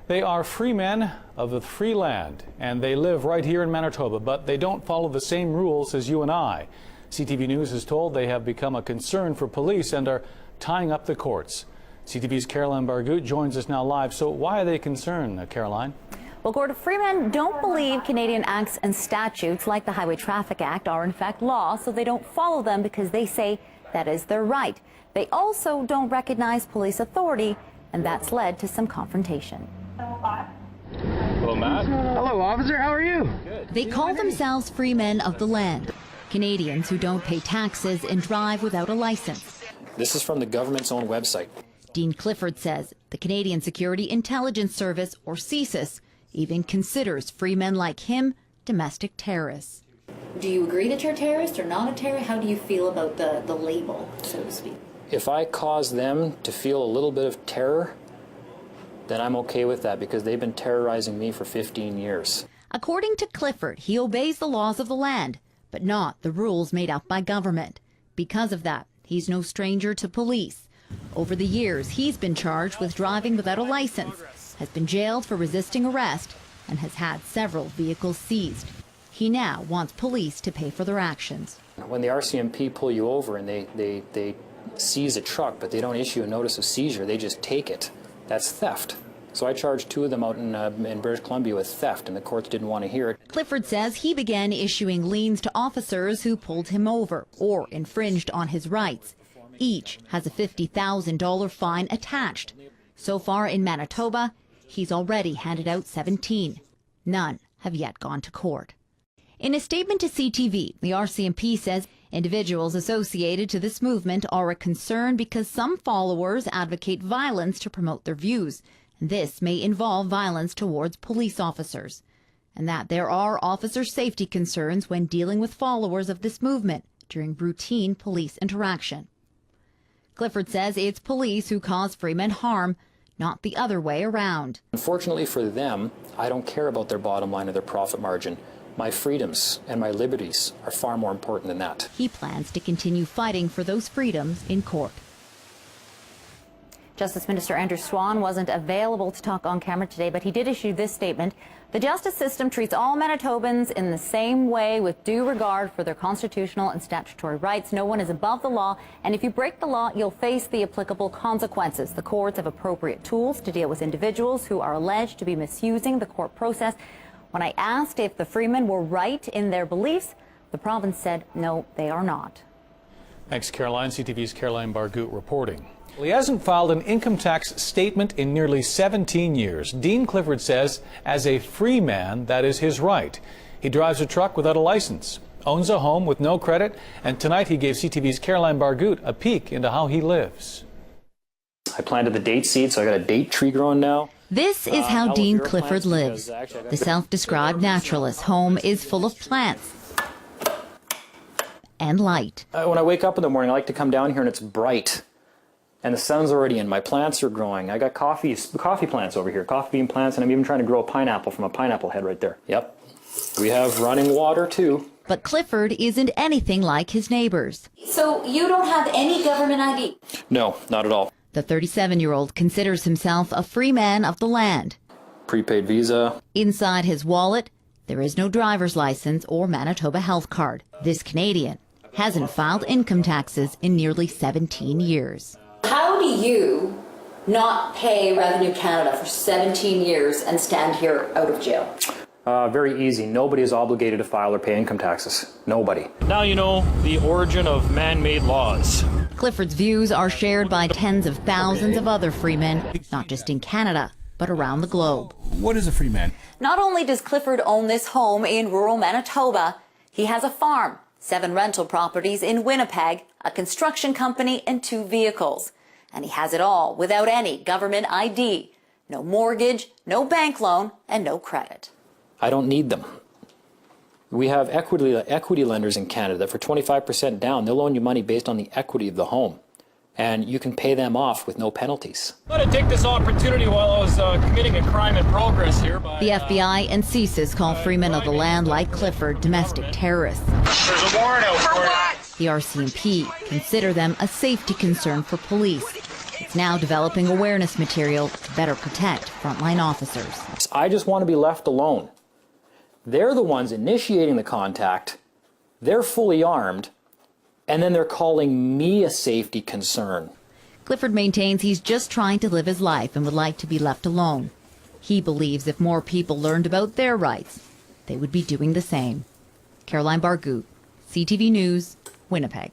They are free men of the free land, and they live right here in Manitoba, but they don't follow the same rules as you and I. CTV News is told they have become a concern for police and are tying up the courts. CTV's Caroline Bargut joins us now live. So why are they concerned, Caroline? Well, Gordon, free men don't believe Canadian acts and statutes like the Highway Traffic Act are in fact law, so they don't follow them because they say that is their right. They also don't recognize police authority, and that's led to some confrontation. Hello, Matt. Hello, officer. How are you? Good. They call themselves free men of the land, Canadians who don't pay taxes and drive without a license. This is from the government's own website. Dean Clifford says the Canadian Security Intelligence Service, or CSIS, even considers free men like him domestic terrorists. Do you agree that you're a terrorist or not a terrorist? How do you feel about the label, so to speak? If I cause them to feel a little bit of terror, then I'm okay with that because they've been terrorizing me for 15 years. According to Clifford, he obeys the laws of the land, but not the rules made up by government. Because of that, he's no stranger to police. Over the years, he's been charged with driving without a license, has been jailed for resisting arrest, and has had several vehicles seized. He now wants police to pay for their actions. When the RCMP pull you over and they seize a truck, but they don't issue a notice of seizure, they just take it. That's theft. So I charged 2 of them out in British Columbia with theft, and the courts didn't want to hear it. Clifford says he began issuing liens to officers who pulled him over or infringed on his rights. Each has a $50,000 fine attached. So far in Manitoba, he's already handed out 17. None have yet gone to court. In a statement to CTV, the RCMP says individuals associated to this movement are a concern because some followers advocate violence to promote their views. This may involve violence towards police officers, and that there are officer safety concerns when dealing with followers of this movement during routine police interaction. Clifford says it's police who cause free men harm, not the other way around. Unfortunately for them, I don't care about their bottom line or their profit margin. My freedoms and my liberties are far more important than that. He plans to continue fighting for those freedoms in court. Justice Minister Andrew Swan wasn't available to talk on camera today, but he did issue this statement. The justice system treats all Manitobans in the same way with due regard for their constitutional and statutory rights. No one is above the law, and if you break the law, you'll face the applicable consequences. The courts have appropriate tools to deal with individuals who are alleged to be misusing the court process. When I asked if the freemen were right in their beliefs, the province said no, they are not. Thanks, Caroline. CTV's Caroline Bargut reporting. Well, he hasn't filed an income tax statement in nearly 17 years. Dean Clifford says as a free man, that is his right. He drives a truck without a license, owns a home with no credit, and tonight he gave CTV's Caroline Bargut a peek into how he lives. I planted the date seed, so I got a date tree growing now. This is how Dean Clifford lives. The self-described naturalist home is full of plants and light. When I wake up in the morning, I like to come down here and it's bright. And the sun's already in. My plants are growing. I got coffee plants over here, coffee bean plants, and I'm even trying to grow a pineapple from a pineapple head right there. Yep. We have running water too. But Clifford isn't anything like his neighbors. So you don't have any government ID? No, not at all. The 37-year-old considers himself a free man of the land. Prepaid visa. Inside his wallet, there is no driver's license or Manitoba health card. This Canadian hasn't filed income taxes in nearly 17 years. How do you not pay Revenue Canada for 17 years and stand here out of jail? Very easy. Nobody is obligated to file or pay income taxes. Nobody. Now you know the origin of man-made laws. Clifford's views are shared by tens of thousands of other freemen, not just in Canada, but around the globe. What is a free man? Not only does Clifford own this home in rural Manitoba, he has a farm, 7 rental properties in Winnipeg, a construction company, and 2 vehicles. And he has it all without any government ID. No mortgage, no bank loan, and no credit. I don't need them. We have equity lenders in Canada that for 25% down, they'll loan you money based on the equity of the home. And you can pay them off with no penalties. I'm going to take this opportunity while I was committing a crime in progress here by... The FBI and CSIS call freemen of the land like Clifford domestic terrorists. There's a warrant out for what? The RCMP consider them a safety concern for police. It's now developing awareness material to better protect frontline officers. I just want to be left alone. They're the ones initiating the contact. They're fully armed. And then they're calling me a safety concern. Clifford maintains he's just trying to live his life and would like to be left alone. He believes if more people learned about their rights, they would be doing the same. Caroline Bargout, CTV News, Winnipeg.